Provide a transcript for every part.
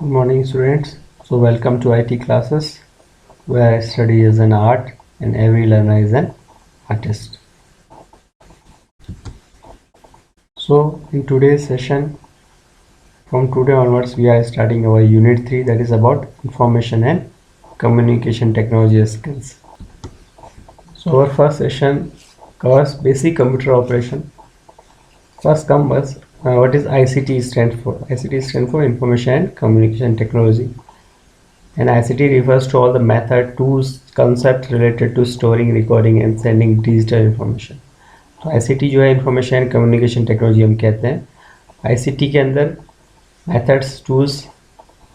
Good morning, students. So, welcome to IT classes, where study is an art and every learner is an artist. So, in today's session, from today onwards, we are starting our Unit 3, that is about information and communication technology skills. So, our first session covers basic computer operation. First comes what is ICT stand for? ICT stands for Information and Communication Technology. And ICT refers to all the method, tools, concept related to storing, recording and sending digital information. तो ICT जो है information and communication technology हम कहते हैं. ICT के अंदर methods, tools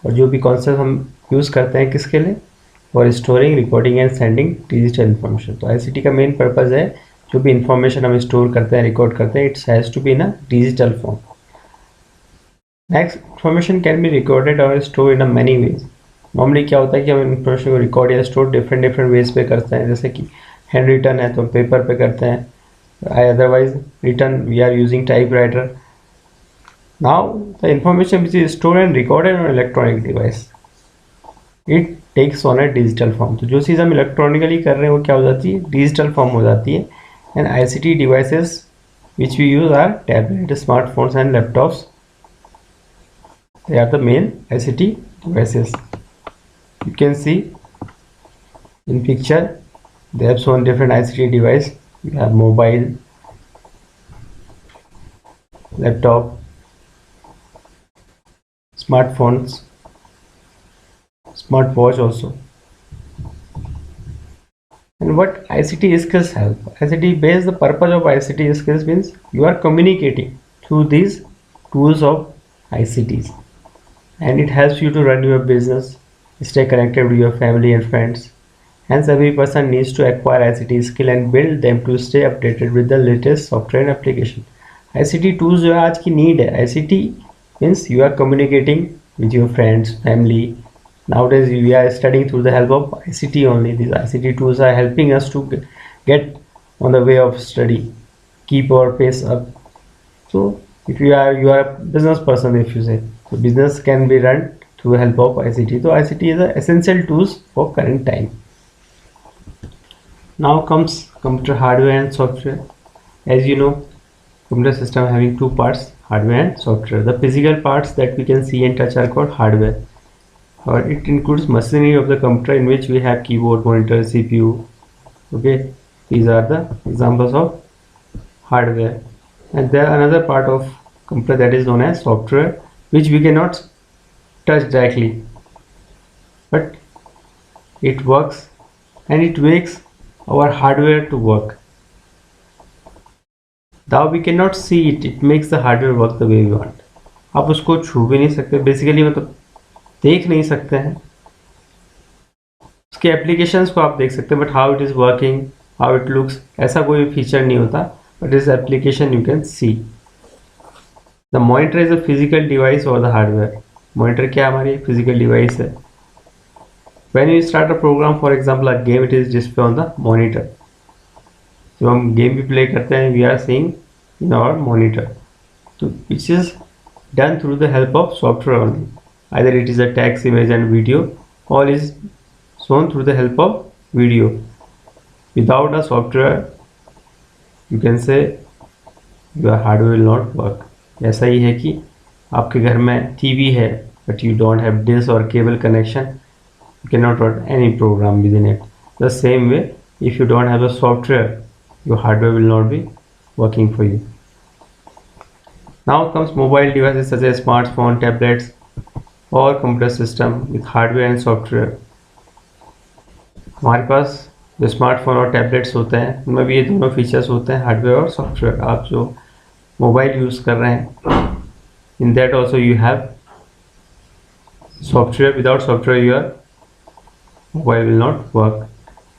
और जो भी कॉन्सेप्ट हम यूज़ करते हैं किसके लिए, for storing, recording and sending digital information. तो ICT का मेन पर्पज़ है जो भी इंफॉर्मेशन हम स्टोर करते हैं, रिकॉर्ड करते हैं, it's has to be in a digital form. Next, information can be recorded और store in a many ways. Normally क्या होता है कि हम इंफॉर्मेशन को रिकॉर्ड या स्टोर डिफरेंट वेज पे करते हैं. जैसे कि हैंड रिटन है तो हम पेपर पे करते हैं, otherwise written we are using typewriter. Now the information which is store and recorded on electronic device, it takes on a digital form. तो जो चीज़ हम इलेक्ट्रॉनिकली कर रहे हैं वो क्या हो जाती है, डिजिटल फॉर्म हो जाती है. And ICT devices which we use are tablet, smartphones and laptops. They are the main ICT devices. You can see in picture they have shown different ICT device. We have mobile, laptop, smartphones, smartwatch also. And what ICT skills help? ICT base, the purpose of ICT skills means you are communicating through these tools of ICTs. And it helps you to run your business, stay connected with your family and friends. Hence, every person needs to acquire ICT skill and build them to stay updated with the latest software and application. ICT tools जो है आज की need है. ICT means you are communicating with your friends, family. Nowadays we are studying through the help of ICT only. These ICT tools are helping us to get on the way of study, keep our pace up. So if you are a business person, if you say, so business can be run through help of ICT. So ICT is the essential tools for current time. Now comes computer hardware and software. As you know, computer system having two parts, hardware and software. The physical parts that we can see and touch are called hardware, or it includes machinery of the computer in which we have keyboard, monitor, CPU. Okay, these are the examples of hardware. And there are another part of computer that is known as software, which we cannot touch directly, but it works and it makes our hardware to work. Though we cannot see it, it makes the hardware work the way we want. आप उसको छू भी नहीं सकते, basically मतलब देख नहीं सकते हैं. उसके एप्लीकेशंस को आप देख सकते हैं, but how it is working, how it looks, ऐसा कोई फीचर नहीं होता. बट इस application you can C. The monitor is a physical device or the hardware. Monitor क्या हमारी physical device है. When you start a program, for example a game, it is display on the monitor. जब हम game भी play करते हैं, we are seeing in our monitor. So which is done through the help of software only. Either it is a text, image and video. All is shown through the help of video. Without a software, you can say your hardware will not work. ऐसा ही है कि आपके घर में TV है but you don't have dish और cable connection, you can not run any program within it. The same way, if you don't have a software, your hardware will not be working for you. Now comes mobile devices such as smartphone, tablets और computer system with hardware and software. हमारे पास जो smartphone और tablets होते हैं उनमें भी ये दोनों फीचर्स होते हैं, हार्डवेयर और सॉफ्टवेयर. आप जो मोबाइल यूज़ कर रहे हैं, in that also you have software. Without software your mobile will not work.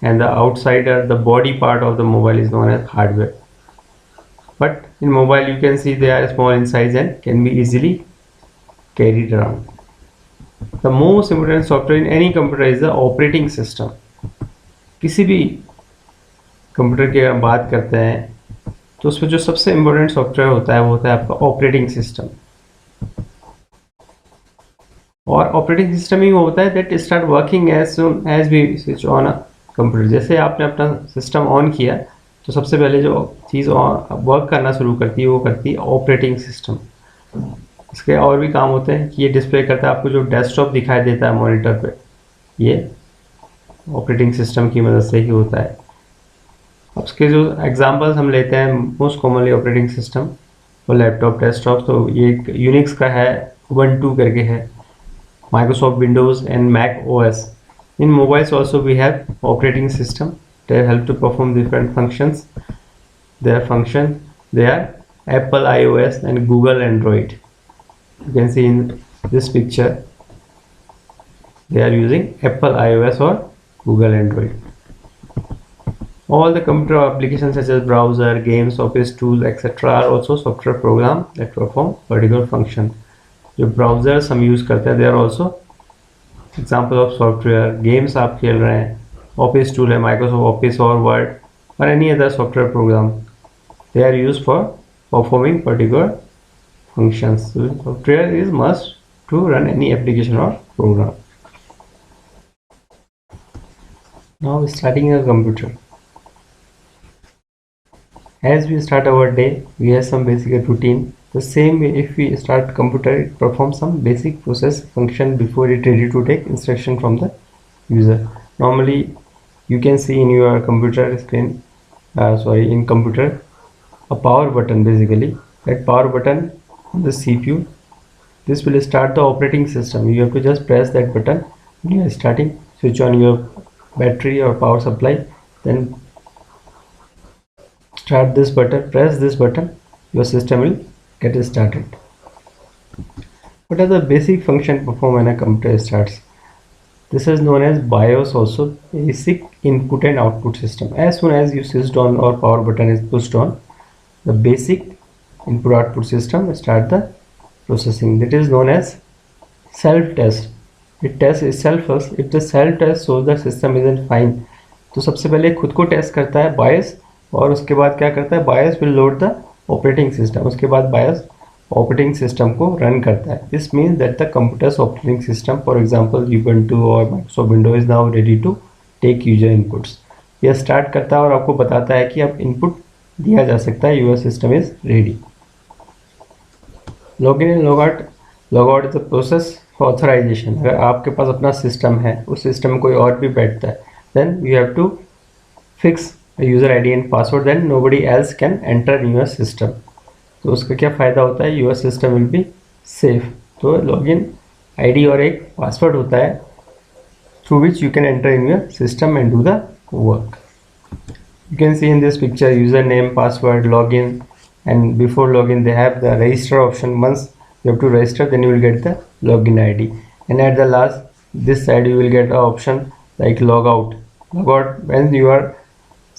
And the outsider, the body part of the mobile is known as hardware. But in mobile you can see they are small in size and can be easily carried around. The most important software in any computer is the operating system. किसी भी computer की अगर बात करते हैं तो उसमें जो सबसे इम्पोर्टेंट सॉफ्टवेयर होता है वो होता है आपका ऑपरेटिंग सिस्टम. और ऑपरेटिंग सिस्टम ही होता है that start working as soon as we switch on a computer. जैसे आपने अपना सिस्टम ऑन किया तो सबसे पहले जो चीज़ वर्क करना शुरू करती है वो करती है ऑपरेटिंग सिस्टम। इसके और भी काम होते हैं कि ये डिस्प्ले करता है आपको जो डेस्कटॉप दिखाई देता है मॉनिटर पे, ये ऑपरेटिंग सिस्टम की मदद से ही होता है। अब इसके जो एग्जांपल्स हम लेते हैं मोस्ट कॉमनली ऑपरेटिंग सिस्टम और लैपटॉप डेस्कटॉप, तो ये एक यूनिक्स का है, उबंटू करके है, Microsoft Windows and Mac OS. In mobiles also we have operating system. They help to perform different functions. Their function, they are Apple iOS and Google Android. You can see in this picture they are using Apple iOS or Google Android. All the computer applications such as browser, games, office tools, etc. are also software program that perform particular function. जो browsers हम use करते हैं they are also example of software. Games आप खेल रहे हैं, office tool है, Microsoft office और वर्ड और any other software program, they are use for performing particular functions. Software is must to run any application or program. Now starting a computer. As we start our day, we have some basic routine. The same way, if we start computer, it performs some basic process function before it ready to take instruction from the user. Normally, you can see in your computer screen, in computer, a power button basically. That power button on the CPU, this will start the operating system. You have to just press that button when you are starting, switch on your battery or power supply, then start this button, press this button, your system will get started. What are the basic function performed when a computer starts? This is known as BIOS, also basic input and output system. As soon as you switched on or power button is pushed on, the basic input output system start the processing. That is known as self test. It tests itself first. If the self test shows the system isn't fine, तो सबसे पहले खुद को test करता है बायस, और उसके बाद क्या करता है, BIOS will load the operating system. उसके बाद बायस ऑपरेटिंग सिस्टम को रन करता है. This means that the computer's operating system, for example Ubuntu और Microsoft Windows is now ready to take user inputs. यह स्टार्ट करता है और आपको बताता है कि अब इनपुट दिया जा सकता है, your system is ready. Login and log out is the process for authorisation. अगर आपके पास अपना सिस्टम है, उस सिस्टम में कोई और भी बैठता है, then you have to fix user ID and password, then nobody else can enter in your system. तो उसका क्या फ़ायदा होता है, your system will be safe. तो लॉगिन आईडी और एक पासवर्ड होता है through which you can enter in your system and do the work. You can see in this picture username, password, login, and before login they have the register option. Once you have to register, then you will get the login ID, and at the last this side you will get an option like log out. Log out when you are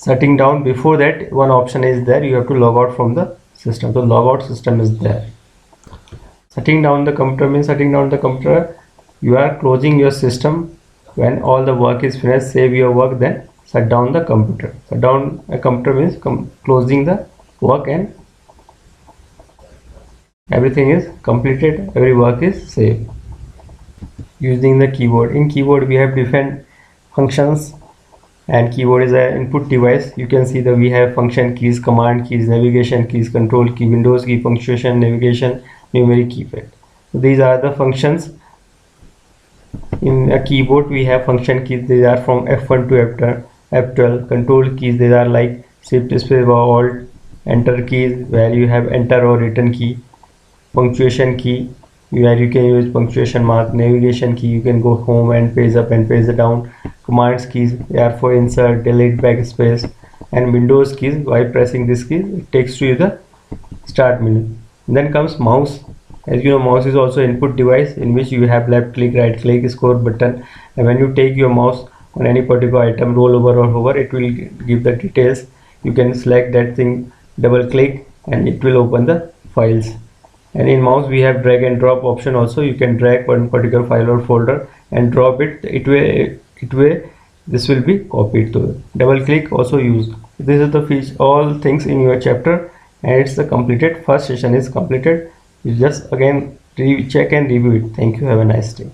shutting down. Before that one option is there, you have to log out from the system. So log out system is there. Shutting down the computer means shutting down the computer, you are closing your system. When all the work is finished, save your work, then shut down the computer. Shut down a computer means closing the work and everything is completed, every work is saved. Using the keyboard. In keyboard we have different functions, and keyboard is an input device. You can see that we have function keys, command keys, navigation keys, control key, Windows key, punctuation, navigation, numeric keypad. So these are the functions. In a keyboard we have function keys. These are from F1 to F12. Control keys, these are like shift, space, alt, enter keys, where you have enter or return key. Punctuation key, where you can use punctuation mark. Navigation key, you can go home and page up and page down. Commands keys, they are for insert, delete, backspace. And Windows keys, by pressing this key it takes you the start menu. Then comes mouse. As you know, mouse is also input device in which you have left click, right click, scroll button, and when you take your mouse on any particular item, roll over or hover, it will give the details. You can select that thing, double click, and it will open the files. And in mouse we have drag and drop option also. You can drag one particular file or folder and drop it. This will be copied. To double click also used. This is the feature, all things in your chapter, and it's the completed. First session is completed. You just again check and review it. Thank you. Have a nice day.